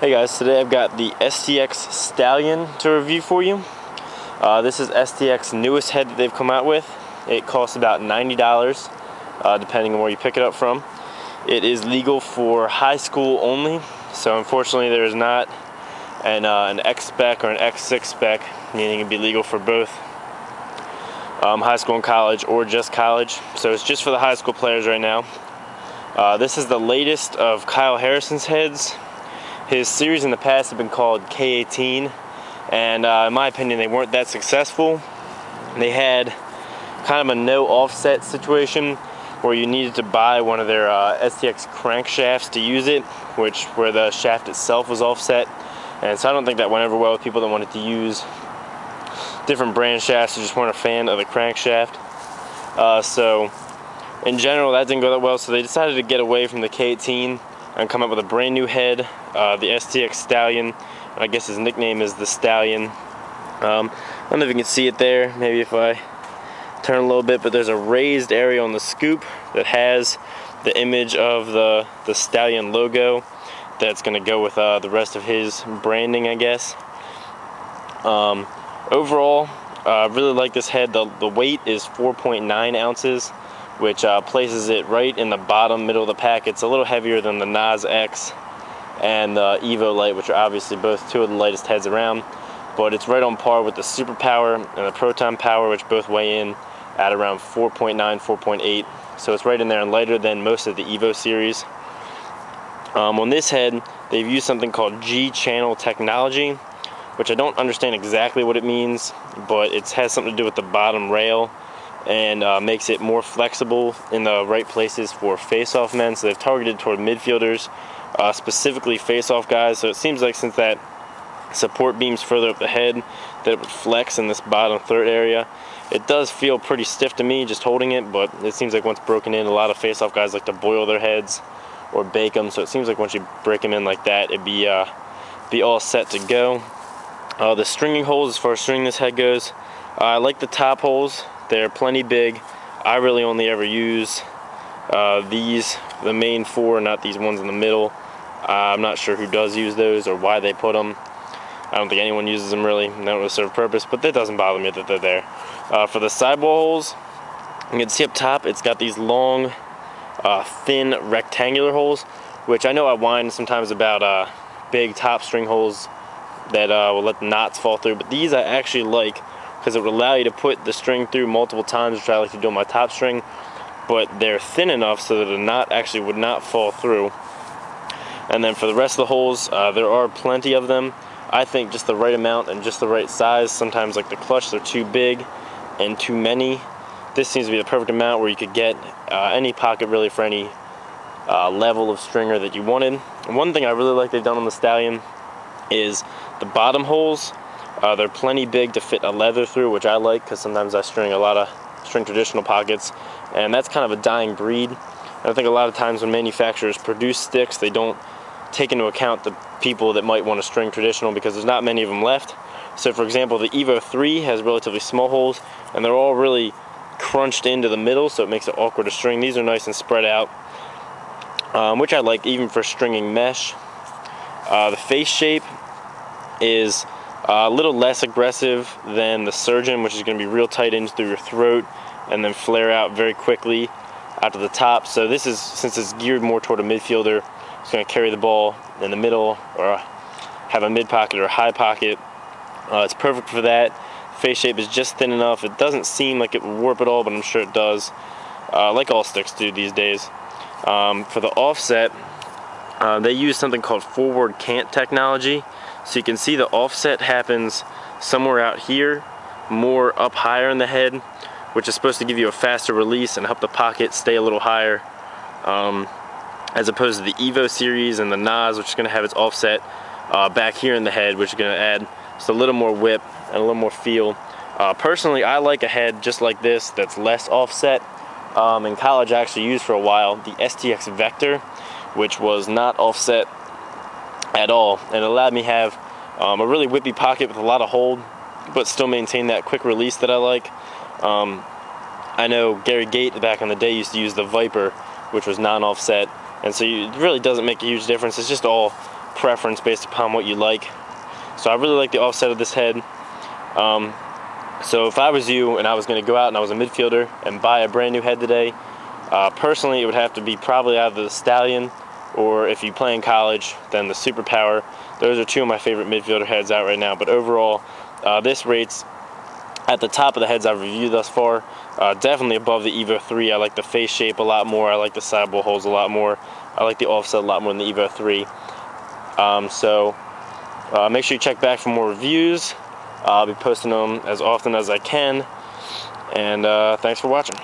Hey guys, today I've got the STX Stallion to review for you. This is STX's newest head that they've come out with. It costs about $90, depending on where you pick it up from. It is legal for high school only, so unfortunately there is not an X spec or an X6 spec, meaning it'd be legal for both high school and college, or just college. So it's just for the high school players right now. This is the latest of Kyle Harrison's heads. His series in the past have been called K18, and in my opinion they weren't that successful. They had kind of a no offset situation where you needed to buy one of their STX crankshafts to use it, where the shaft itself was offset, and so I don't think that went over well with people that wanted to use different brand shafts who just weren't a fan of the crankshaft. So in general that didn't go that well, so they decided to get away from the K18 and come up with a brand new head, the STX Stallion. I guess his nickname is the Stallion. I don't know if you can see it there, maybe if I turn a little bit, but there's a raised area on the scoop that has the image of the Stallion logo that's going to go with the rest of his branding, I guess. Overall, I really like this head. The weight is 4.9 ounces, which places it right in the bottom middle of the pack. It's a little heavier than the Nas X and the Evo Light, which are obviously both two of the lightest heads around, but it's right on par with the Super Power and the Proton Power, which both weigh in at around 4.9, 4.8. So it's right in there and lighter than most of the Evo series. On this head, they've used something called G-channel technology, which I don't understand exactly what it means, but it has something to do with the bottom rail and makes it more flexible in the right places for face-off men. So they've targeted toward midfielders, specifically face-off guys. So it seems like since that support beam's further up the head, that it would flex in this bottom third area. It does feel pretty stiff to me just holding it, but it seems like once broken in, a lot of face-off guys like to boil their heads or bake them. So it seems like once you break them in like that, it'd be all set to go. The stringing holes, as far as stringing this head goes, I like the top holes. They're plenty big. I really only ever use these, the main four, not these ones in the middle. I'm not sure who does use those or why they put them. I don't think anyone uses them really. They don't really serve a purpose, but that doesn't bother me that they're there. For the sidewall holes, you can see up top it's got these long, thin rectangular holes, which I know I whine sometimes about big top string holes that will let the knots fall through, but these I actually like, because it would allow you to put the string through multiple times, which I like to do on my top string, but they're thin enough so that the knot actually would not fall through. And then for the rest of the holes, there are plenty of them. I think just the right amount and just the right size. Sometimes like the clutch, they're too big and too many. This seems to be the perfect amount where you could get any pocket really for any level of stringer that you wanted. And one thing I really like they've done on the Stallion is the bottom holes. They're plenty big to fit a leather through, which I like because sometimes I string traditional pockets, and that's kind of a dying breed. And I think a lot of times when manufacturers produce sticks, they don't take into account the people that might want to string traditional because there's not many of them left. So for example, the Evo 3 has relatively small holes, and they're all really crunched into the middle, so it makes it awkward to string. These are nice and spread out, which I like even for stringing mesh. The face shape is a little less aggressive than the Surgeon, which is going to be real tight in through your throat and then flare out very quickly out to the top. So this is, since it's geared more toward a midfielder, it's going to carry the ball in the middle or have a mid pocket or a high pocket. It's perfect for that. Face shape is just thin enough. It doesn't seem like it would warp at all, but I'm sure it does, like all sticks do these days. For the offset, they use something called forward cant technology. So you can see the offset happens somewhere out here, more up higher in the head, which is supposed to give you a faster release and help the pocket stay a little higher, as opposed to the Evo series and the Nas, which is going to have its offset back here in the head, which is going to add just a little more whip and a little more feel. Personally, I like a head just like this that's less offset. In college I actually used for a while the STX Vector, which was not offset at all, and it allowed me to have a really whippy pocket with a lot of hold, but still maintain that quick release that I like. I know Gary Gate back in the day used to use the Viper, which was non-offset, and so it really doesn't make a huge difference. It's just all preference based upon what you like. So I really like the offset of this head. So if I was you and I was going to go out and I was a midfielder and buy a brand new head today, personally it would have to be probably either the Stallion, or if you play in college, then the Superpower. Those are two of my favorite midfielder heads out right now. But overall, this rates at the top of the heads I've reviewed thus far, definitely above the Evo 3. I like the face shape a lot more. I like the sidewall holes a lot more. I like the offset a lot more than the Evo 3. Make sure you check back for more reviews. I'll be posting them as often as I can. And thanks for watching.